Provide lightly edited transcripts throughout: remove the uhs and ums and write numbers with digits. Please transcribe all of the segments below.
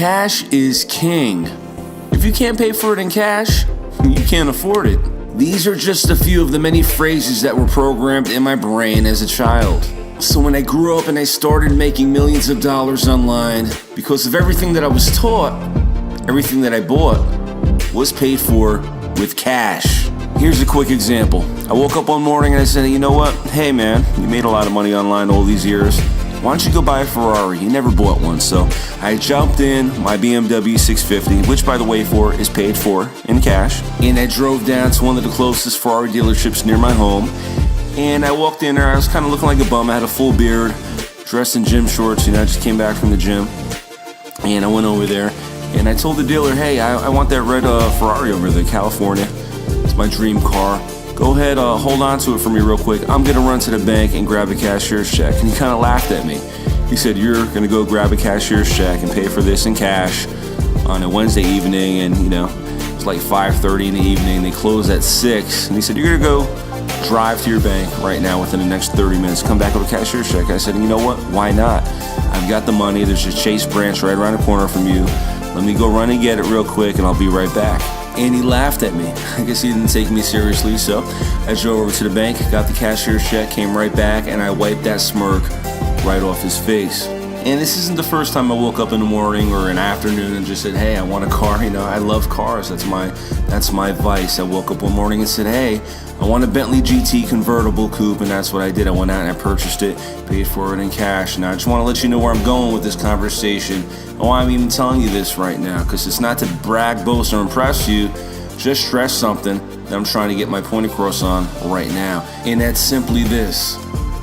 Cash is king. If you can't pay for it in cash, you can't afford it. These are just a few of the many phrases that were programmed in my brain as a child. So when I grew up and I started making millions of dollars online, because of everything that I was taught, everything that I bought was paid for with cash. Here's a quick example. I woke up one morning and I said, you know what? Hey man, you made a lot of money online all these years. Why don't you go buy a Ferrari? You never bought one. So I jumped in my BMW 650, which by the way is paid for in cash. And I drove down to one of the closest Ferrari dealerships near my home. And I walked in there, I was kind of looking like a bum. I had a full beard, dressed in gym shorts, I just came back from the gym. And I went over there and I told the dealer, hey, I want that red Ferrari over there, California. It's my dream car. Go ahead, hold on to it for me real quick. I'm gonna run to the bank and grab a cashier's check. And he kind of laughed at me. He said, you're gonna go grab a cashier's check and pay for this in cash on a Wednesday evening. And it's like 5:30 in the evening. They close at 6. And he said, you're gonna go drive to your bank right now within the next 30 minutes. Come back with a cashier's check. I said, you know what? Why not? I've got the money. There's a Chase branch right around the corner from you. Let me go run and get it real quick and I'll be right back. And he laughed at me. I guess he didn't take me seriously, so I drove over to the bank, got the cashier's check, came right back, and I wiped that smirk right off his face. And this isn't the first time I woke up in the morning or an afternoon and just said, hey, I want a car. I love cars. That's my vice. I woke up one morning and said, hey, I want a Bentley GT convertible coupe, and that's what I did. I went out and I purchased it, paid for it in cash. Now, I just want to let you know where I'm going with this conversation and why I'm even telling you this right now, because it's not to brag, boast, or impress you, just stress something that I'm trying to get my point across on right now. And that's simply this.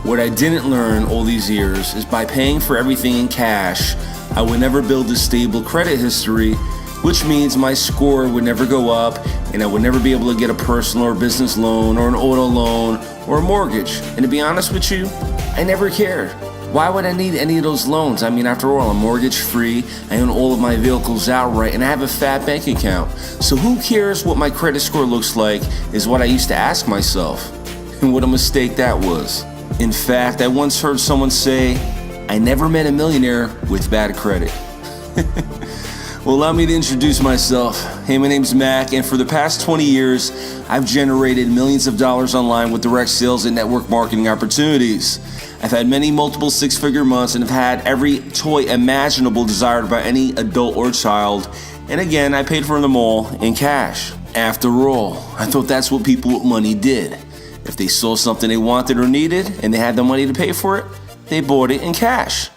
What I didn't learn all these years is by paying for everything in cash, I would never build a stable credit history, which means my score would never go up and I would never be able to get a personal or business loan or an auto loan or a mortgage. And to be honest with you, I never cared. Why would I need any of those loans? After all, I'm mortgage free, I own all of my vehicles outright, and I have a fat bank account. So who cares what my credit score looks like is what I used to ask myself. And what a mistake that was. In fact, I once heard someone say, I never met a millionaire with bad credit. Well, allow me to introduce myself. Hey, my name's Mac, and for the past 20 years, I've generated millions of dollars online with direct sales and network marketing opportunities. I've had many multiple six-figure months and have had every toy imaginable desired by any adult or child. And again, I paid for them all in cash. After all, I thought that's what people with money did. If they saw something they wanted or needed and they had the money to pay for it, they bought it in cash.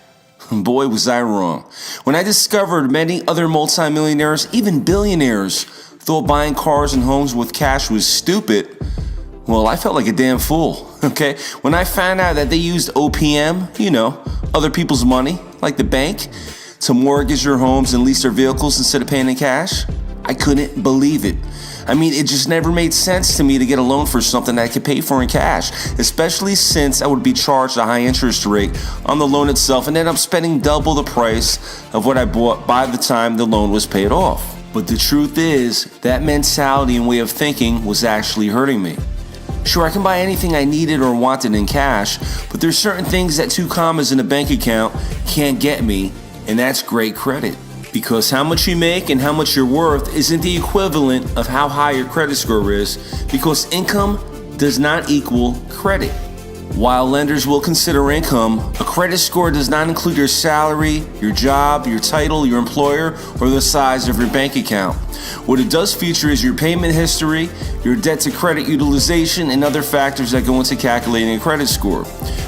Boy, was I wrong. When I discovered many other multimillionaires, even billionaires, thought buying cars and homes with cash was stupid, well, I felt like a damn fool, okay? When I found out that they used OPM, other people's money, like the bank, to mortgage their homes and lease their vehicles instead of paying in cash, I couldn't believe it. It just never made sense to me to get a loan for something that I could pay for in cash, especially since I would be charged a high interest rate on the loan itself and end up spending double the price of what I bought by the time the loan was paid off. But the truth is, that mentality and way of thinking was actually hurting me. Sure, I can buy anything I needed or wanted in cash, but there's certain things that 2 commas in a bank account can't get me, and that's great credit. Because how much you make and how much you're worth isn't the equivalent of how high your credit score is, because income does not equal credit. While lenders will consider income, a credit score does not include your salary, your job, your title, your employer, or the size of your bank account. What it does feature is your payment history, your debt to credit utilization, and other factors that go into calculating a credit score.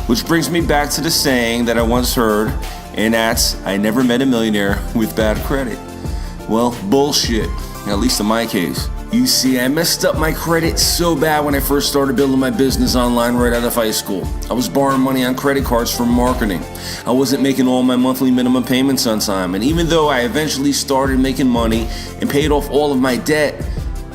Which brings me back to the saying that I once heard, and that's, I never met a millionaire with bad credit. Well, bullshit, at least in my case. You see, I messed up my credit so bad when I first started building my business online right out of high school. I was borrowing money on credit cards for marketing. I wasn't making all my monthly minimum payments on time. And even though I eventually started making money and paid off all of my debt,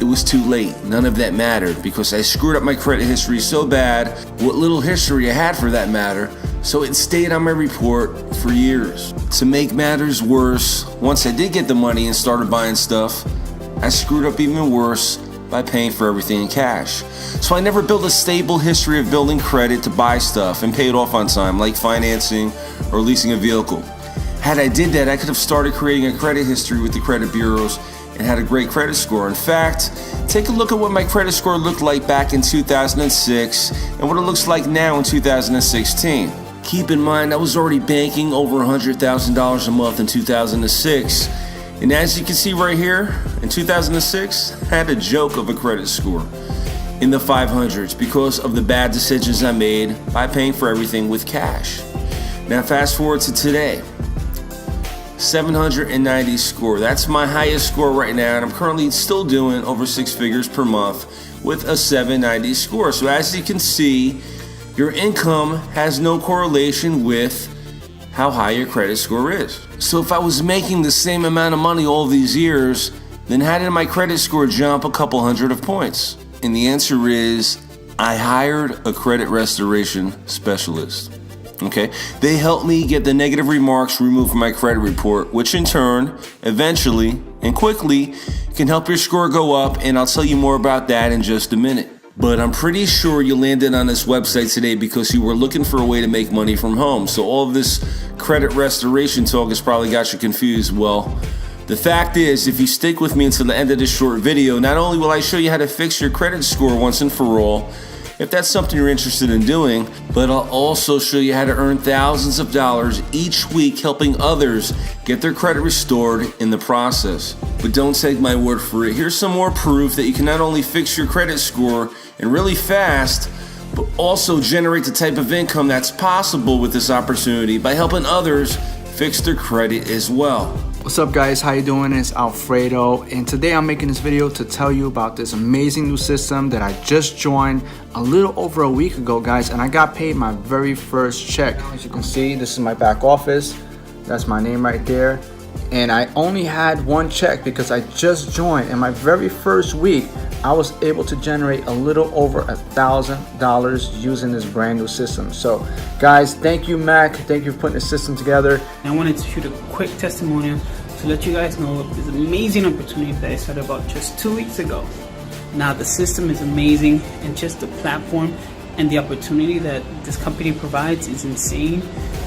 it was too late. None of that mattered because I screwed up my credit history so bad, what little history I had for that matter, so it stayed on my report for years. To make matters worse, once I did get the money and started buying stuff, I screwed up even worse by paying for everything in cash. So I never built a stable history of building credit to buy stuff and pay it off on time, like financing or leasing a vehicle. Had I did that, I could have started creating a credit history with the credit bureaus and had a great credit score. In fact, take a look at what my credit score looked like back in 2006 and what it looks like now in 2016. Keep in mind, I was already banking over $100,000 a month in 2006. And as you can see right here, in 2006, I had a joke of a credit score in the 500s because of the bad decisions I made by paying for everything with cash. Now fast forward to today. 790 score. That's my highest score right now, and I'm currently still doing over 6 figures per month with a 790 score. So as you can see, your income has no correlation with how high your credit score is. So if I was making the same amount of money all these years, then how did my credit score jump a couple hundred of points? And the answer is, I hired a credit restoration specialist. Okay, they helped me get the negative remarks removed from my credit report, which in turn, eventually and quickly, can help your score go up, and I'll tell you more about that in just a minute. But I'm pretty sure you landed on this website today because you were looking for a way to make money from home. So all of this credit restoration talk has probably got you confused. Well, the fact is, if you stick with me until the end of this short video, not only will I show you how to fix your credit score once and for all, if that's something you're interested in doing, but I'll also show you how to earn thousands of dollars each week helping others get their credit restored in the process. But don't take my word for it. Here's some more proof that you can not only fix your credit score and really fast, but also generate the type of income that's possible with this opportunity by helping others fix their credit as well. What's up guys, how you doing? It's Alfredo, and today I'm making this video to tell you about this amazing new system that I just joined a little over a week ago, guys, and I got paid my very first check. As you can see, this is my back office. That's my name right there. And I only had one check because I just joined. In my very first week, I was able to generate a little over $1,000 using this brand new system. So guys, thank you Mac, thank you for putting the system together. I wanted to shoot a quick testimonial to let you guys know of this amazing opportunity that I started about just 2 weeks ago. Now the system is amazing, and just the platform and the opportunity that this company provides is insane.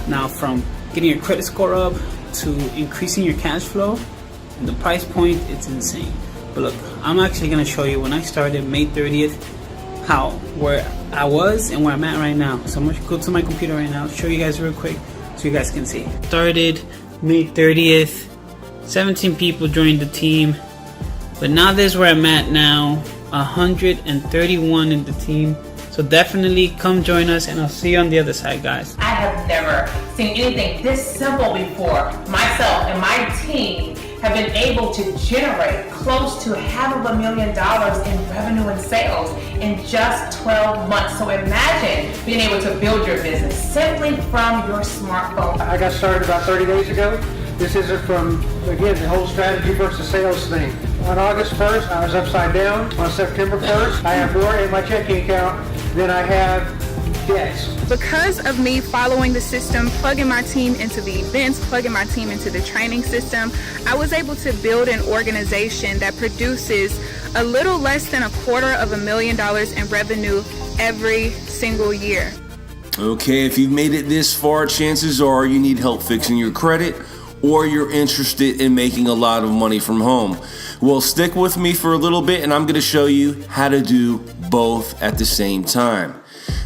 Now from getting your credit score up to increasing your cash flow, and the price point, it's insane. But look, I'm actually going to show you when I started May 30th where I was and where I'm at right now. So I'm going to go to my computer right now, show you guys real quick so you guys can see. Started May 30th, 17 people joined the team, but now this is where I'm at now, 131 in the team. So definitely come join us, and I'll see you on the other side, guys. I have never seen anything this simple before. Myself and my team have been able to generate close to $500,000 in revenue and sales in just 12 months. So imagine being able to build your business simply from your smartphone. I got started about 30 days ago. This isn't from, again, the whole strategy versus sales thing. On August 1st, I was upside down. On September 1st, I have more in my checking account than I have debts. Because of me following the system, plugging my team into the events, plugging my team into the training system, I was able to build an organization that produces a little less than $250,000 in revenue every single year. Okay, if you've made it this far, chances are you need help fixing your credit, or you're interested in making a lot of money from home. Well, stick with me for a little bit and I'm going to show you how to do both at the same time.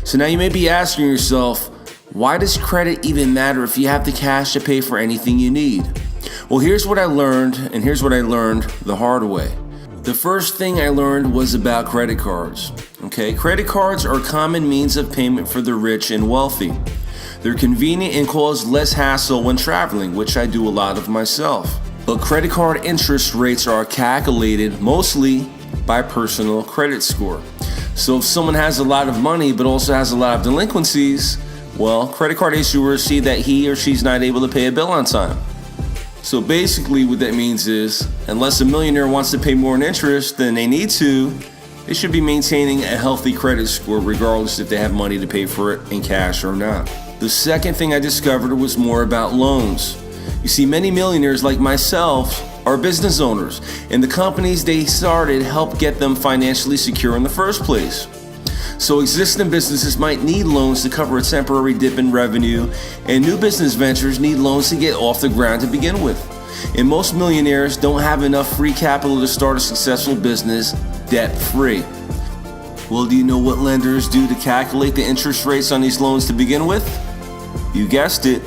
So now you may be asking yourself, why does credit even matter if you have the cash to pay for anything you need? Well, here's what I learned, and here's what I learned the hard way. The first thing I learned was about credit cards. Okay, credit cards are a common means of payment for the rich and wealthy. They're convenient and cause less hassle when traveling, which I do a lot of myself. But credit card interest rates are calculated mostly by personal credit score. So if someone has a lot of money but also has a lot of delinquencies, well, credit card issuers see that he or she's not able to pay a bill on time. So basically what that means is, unless a millionaire wants to pay more in interest than they need to, they should be maintaining a healthy credit score regardless if they have money to pay for it in cash or not. The second thing I discovered was more about loans. You see, many millionaires like myself are business owners, and the companies they started helped get them financially secure in the first place. So existing businesses might need loans to cover a temporary dip in revenue, and new business ventures need loans to get off the ground to begin with. And most millionaires don't have enough free capital to start a successful business debt-free. Well, do you know what lenders do to calculate the interest rates on these loans to begin with? You guessed it,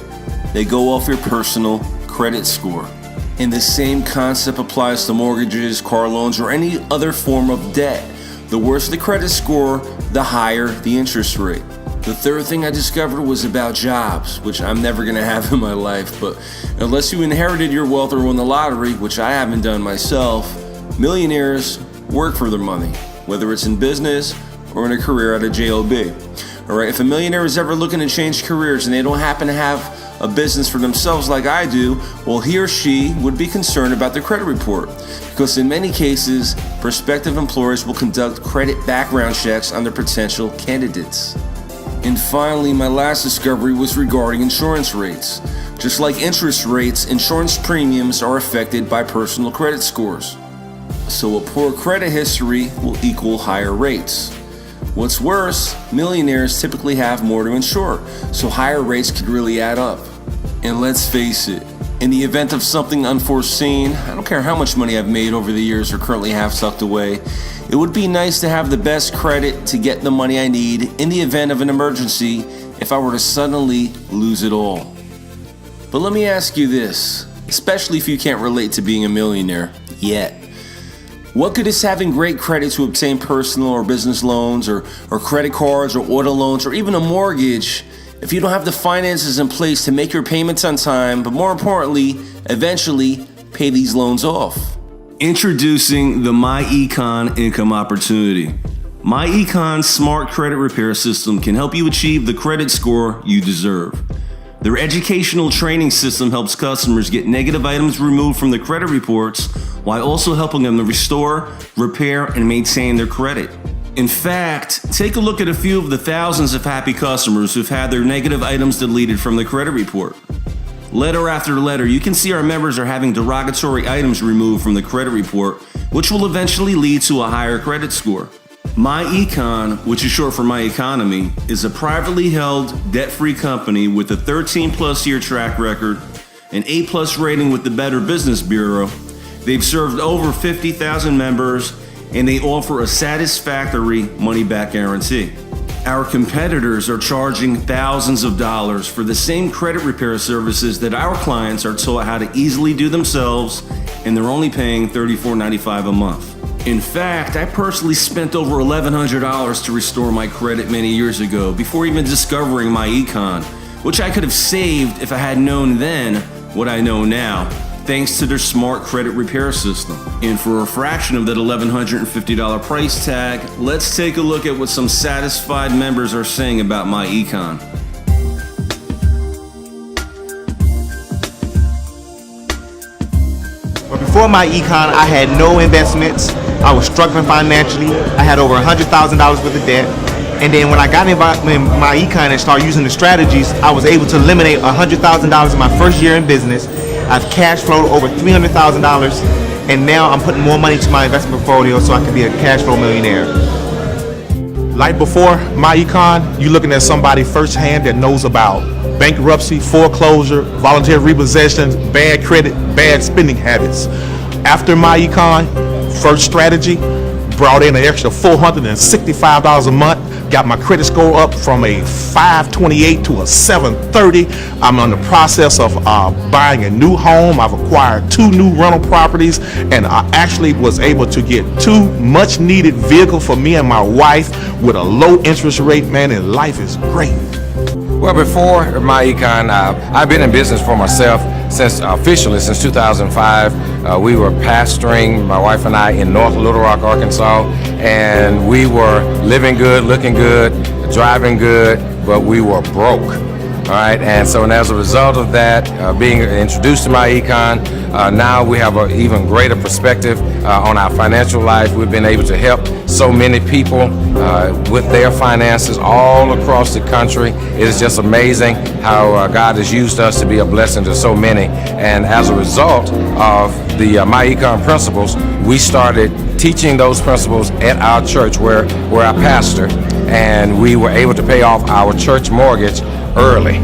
they go off your personal credit score. And the same concept applies to mortgages, car loans, or any other form of debt. The worse the credit score, the higher the interest rate. The third thing I discovered was about jobs, which I'm never gonna have in my life, but unless you inherited your wealth or won the lottery, which I haven't done myself, millionaires work for their money, whether it's in business or in a career at a job. Alright, if a millionaire is ever looking to change careers and they don't happen to have a business for themselves like I do, well, he or she would be concerned about their credit report, because in many cases, prospective employers will conduct credit background checks on their potential candidates. And finally, my last discovery was regarding insurance rates. Just like interest rates, insurance premiums are affected by personal credit scores. So a poor credit history will equal higher rates. What's worse, millionaires typically have more to insure, so higher rates could really add up. And let's face it, in the event of something unforeseen, I don't care how much money I've made over the years or currently have tucked away, it would be nice to have the best credit to get the money I need in the event of an emergency if I were to suddenly lose it all. But let me ask you this, especially if you can't relate to being a millionaire yet. What good is having great credit to obtain personal or business loans or credit cards or auto loans or even a mortgage if you don't have the finances in place to make your payments on time, but more importantly, eventually pay these loans off? Introducing the MyEcon Income Opportunity. MyEcon's smart credit repair system can help you achieve the credit score you deserve. Their educational training system helps customers get negative items removed from their credit reports while also helping them to restore, repair, and maintain their credit. In fact, take a look at a few of the thousands of happy customers who've had their negative items deleted from the credit report. Letter after letter, you can see our members are having derogatory items removed from the credit report, which will eventually lead to a higher credit score. MyEcon, which is short for My Economy, is a privately held, debt-free company with a 13-plus year track record, an A-plus rating with the Better Business Bureau. They've served over 50,000 members, and they offer a satisfactory money-back guarantee. Our competitors are charging thousands of dollars for the same credit repair services that our clients are taught how to easily do themselves, and they're only paying $34.95 a month. In fact, I personally spent over $1,100 to restore my credit many years ago before even discovering MyEcon, which I could have saved if I had known then what I know now, thanks to their smart credit repair system. And for a fraction of that $1,150 price tag, let's take a look at what some satisfied members are saying about MyEcon. Before MyEcon, I had no investments. I was struggling financially. I had over $100,000 worth of debt. And then when I got in MyEcon and started using the strategies, I was able to eliminate $100,000 in my first year in business. I've cash flowed over $300,000, and now I'm putting more money to my investment portfolio so I can be a cash flow millionaire. Like before MyEcon, you're looking at somebody firsthand that knows about bankruptcy, foreclosure, voluntary repossessions, bad credit, bad spending habits. After MyEcon, first strategy, brought in an extra $465 a month, got my credit score up from a 528 to a 730. I'm in the process of buying a new home. I've acquired 2 new rental properties, and I actually was able to get 2 much needed vehicles for me and my wife with a low interest rate, man, and life is great. Well, before MyEcon, I've been in business for myself officially since 2005. We were pastoring, my wife and I, in North Little Rock, Arkansas, and we were living good, looking good, driving good, but we were broke. All right, and so as a result of that, being introduced to MyEcon, now we have an even greater perspective on our financial life. We've been able to help so many people with their finances all across the country. It is just amazing how God has used us to be a blessing to so many. And as a result of the MyEcon principles, we started teaching those principles at our church where I pastor. and we were able to pay off our church mortgage early.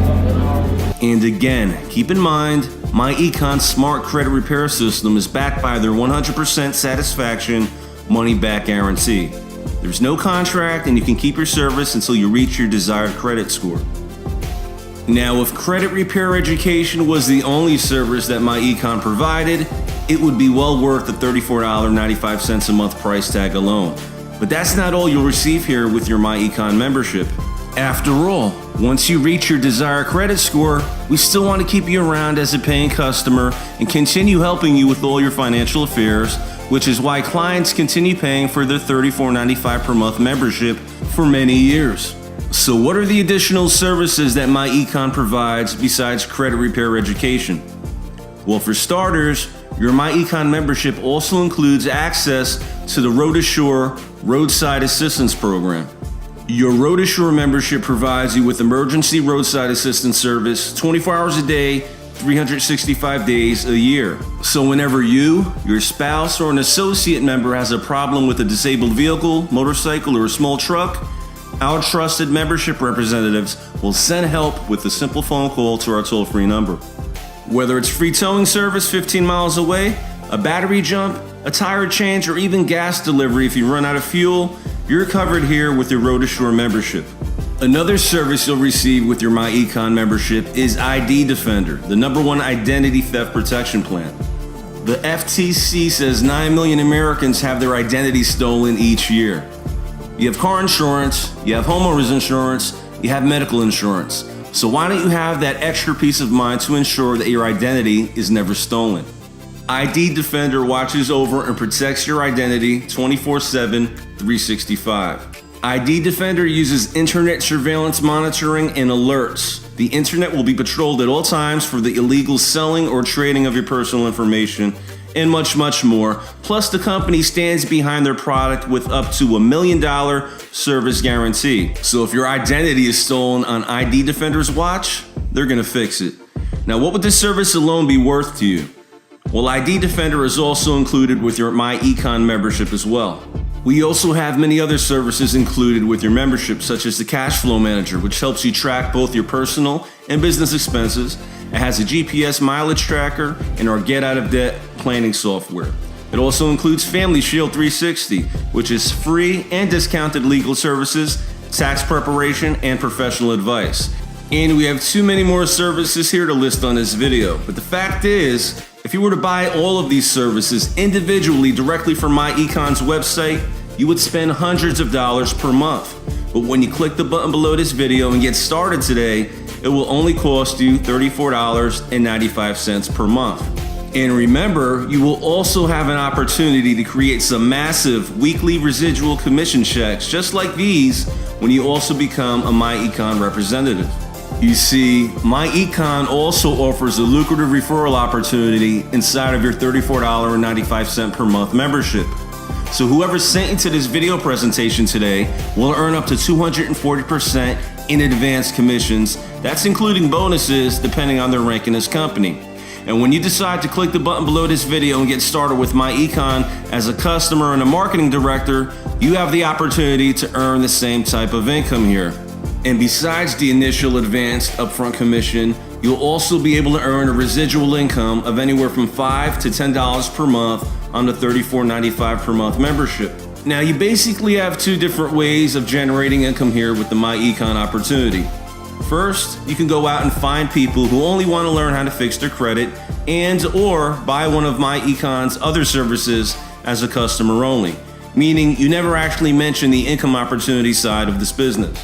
And again, keep in mind, My Econ Smart Credit Repair System is backed by their 100% satisfaction money-back guarantee. There's no contract, and you can keep your service until you reach your desired credit score. Now, if credit repair education was the only service that My Econ provided, it would be well worth the $34.95 a month price tag alone. But that's not all you'll receive here with your My Econ membership. After all, once you reach your desired credit score, we still want to keep you around as a paying customer and continue helping you with all your financial affairs, which is why clients continue paying for their $34.95 per month membership for many years. So what are the additional services that My Econ provides besides credit repair education? Well, for starters, your My Econ membership also includes access to the Road Assure Roadside Assistance Program. Your Road Assure membership provides you with emergency roadside assistance service 24 hours a day, 365 days a year. So whenever you, your spouse, or an associate member has a problem with a disabled vehicle, motorcycle, or a small truck, our trusted membership representatives will send help with a simple phone call to our toll-free number. Whether it's free towing service 15 miles away, a battery jump, a tire change, or even gas delivery if you run out of fuel, you're covered here with your Road Assure membership. Another service you'll receive with your My Econ membership is ID Defender, the #1 identity theft protection plan. The FTC says 9 million Americans have their identity stolen each year. You have car insurance, you have homeowners insurance, you have medical insurance. So why don't you have that extra peace of mind to ensure that your identity is never stolen? ID Defender watches over and protects your identity 24/7, 365. ID Defender uses internet surveillance monitoring and alerts. The internet will be patrolled at all times for the illegal selling or trading of your personal information, and much, much more. Plus, the company stands behind their product with up to $1 million service guarantee. So if your identity is stolen on ID Defender's watch, they're gonna fix it. Now, what would this service alone be worth to you? Well, ID Defender is also included with your My Econ membership as well. We also have many other services included with your membership, such as the Cash Flow Manager, which helps you track both your personal and business expenses. It has a GPS mileage tracker and our Get Out of Debt planning software. It also includes Family Shield 360, which is free and discounted legal services, tax preparation, and professional advice. And we have too many more services here to list on this video. But the fact is, if you were to buy all of these services individually directly from My Econ's website, you would spend hundreds of dollars per month. But when you click the button below this video and get started today, it will only cost you $34.95 per month. And remember, you will also have an opportunity to create some massive weekly residual commission checks just like these when you also become a My Econ representative. You see, My Econ also offers a lucrative referral opportunity inside of your $34.95 per month membership. So whoever sent you to this video presentation today will earn up to 240% in advance commissions. That's including bonuses depending on their rank in this company. And when you decide to click the button below this video and get started with My Econ as a customer and a marketing director, you have the opportunity to earn the same type of income here. And besides the initial advanced upfront commission, you'll also be able to earn a residual income of anywhere from $5 to $10 per month on the $34.95 per month membership. Now, you basically have two different ways of generating income here with the My Econ opportunity. First, you can go out and find people who only want to learn how to fix their credit and or buy one of My Econ's other services as a customer only, meaning you never actually mention the income opportunity side of this business.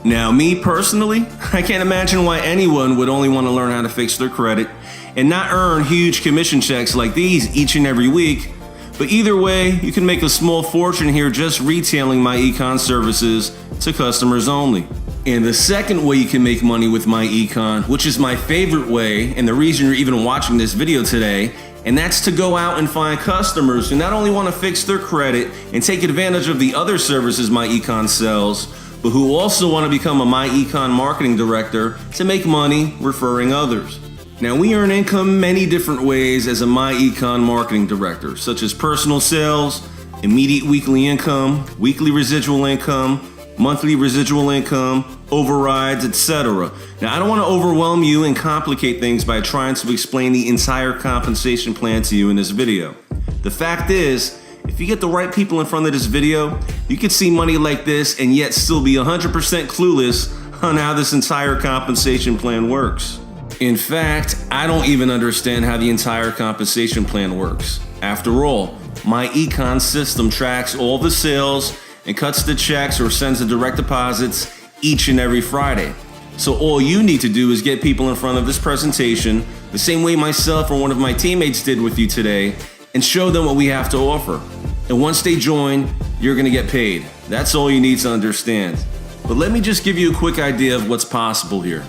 Now, me personally, I can't imagine why anyone would only want to learn how to fix their credit and not earn huge commission checks like these each and every week. But either way, you can make a small fortune here just retailing My Econ services to customers only. And the second way you can make money with My Econ, which is my favorite way and the reason you're even watching this video today, and that's to go out and find customers who not only want to fix their credit and take advantage of the other services My Econ sells, but who also want to become a My Econ marketing director to make money referring others. Now, we earn income many different ways as a My Econ marketing director, such as personal sales, immediate weekly income, weekly residual income, monthly residual income, overrides, etc. Now, I don't want to overwhelm you and complicate things by trying to explain the entire compensation plan to you in this video. The fact is, if you get the right people in front of this video, you can see money like this and yet still be 100% clueless on how this entire compensation plan works. In fact, I don't even understand how the entire compensation plan works. After all, my econ system tracks all the sales and cuts the checks or sends the direct deposits each and every Friday. So all you need to do is get people in front of this presentation the same way myself or one of my teammates did with you today, and show them what we have to offer. And once they join, you're gonna get paid. That's all you need to understand. But let me just give you a quick idea of what's possible here.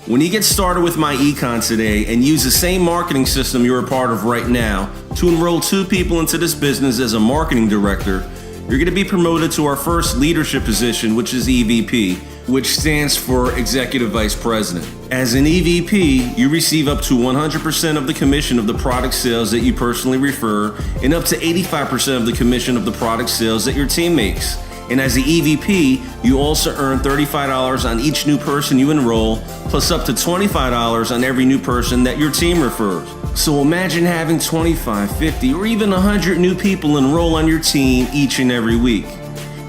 When you get started with My Econ today and use the same marketing system you're a part of right now to enroll 2 people into this business as a marketing director, you're gonna be promoted to our first leadership position, which is EVP, which stands for Executive Vice President. As an EVP, you receive up to 100% of the commission of the product sales that you personally refer, and up to 85% of the commission of the product sales that your team makes. And as the EVP, you also earn $35 on each new person you enroll, plus up to $25 on every new person that your team refers. So imagine having 25, 50, or even 100 new people enroll on your team each and every week.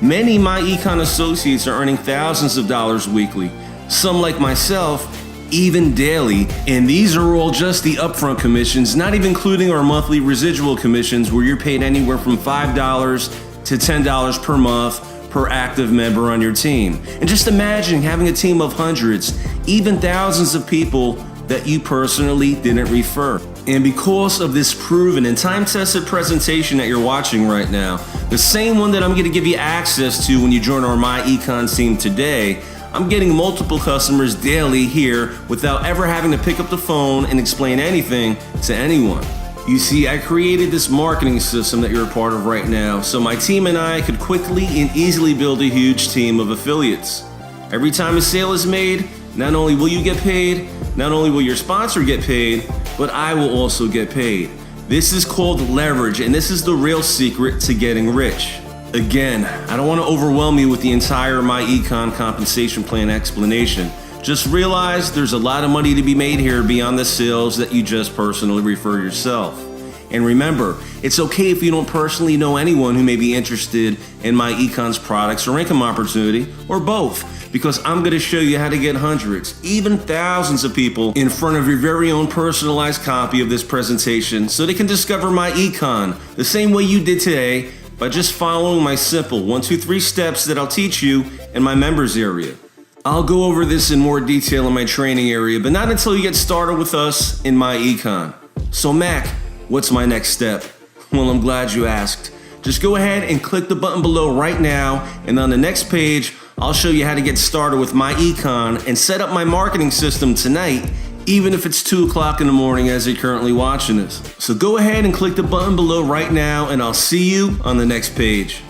Many My Econ associates are earning thousands of dollars weekly, some like myself, even daily, and these are all just the upfront commissions, not even including our monthly residual commissions where you're paid anywhere from $5 to $10 per month per active member on your team. And just imagine having a team of hundreds, even thousands of people that you personally didn't refer. And because of this proven and time-tested presentation that you're watching right now, the same one that I'm gonna give you access to when you join our My Econ team today, I'm getting multiple customers daily here without ever having to pick up the phone and explain anything to anyone. You see, I created this marketing system that you're a part of right now so my team and I could quickly and easily build a huge team of affiliates. Every time a sale is made, not only will you get paid, not only will your sponsor get paid, but I will also get paid. This is called leverage, and this is the real secret to getting rich. Again, I don't want to overwhelm you with the entire My Econ compensation plan explanation. Just realize there's a lot of money to be made here beyond the sales that you just personally refer yourself. And remember, it's okay if you don't personally know anyone who may be interested in My Econ's products or income opportunity, or both, because I'm going to show you how to get hundreds, even thousands of people in front of your very own personalized copy of this presentation so they can discover My Econ the same way you did today by just following my simple 1, 2, 3 steps that I'll teach you in my members area. I'll go over this in more detail in my training area, but not until you get started with us in My Econ. So Mac, what's my next step? Well, I'm glad you asked. Just go ahead and click the button below right now, and on the next page, I'll show you how to get started with My Econ and set up my marketing system tonight, even if it's 2 o'clock in the morning as you're currently watching this. So go ahead and click the button below right now, and I'll see you on the next page.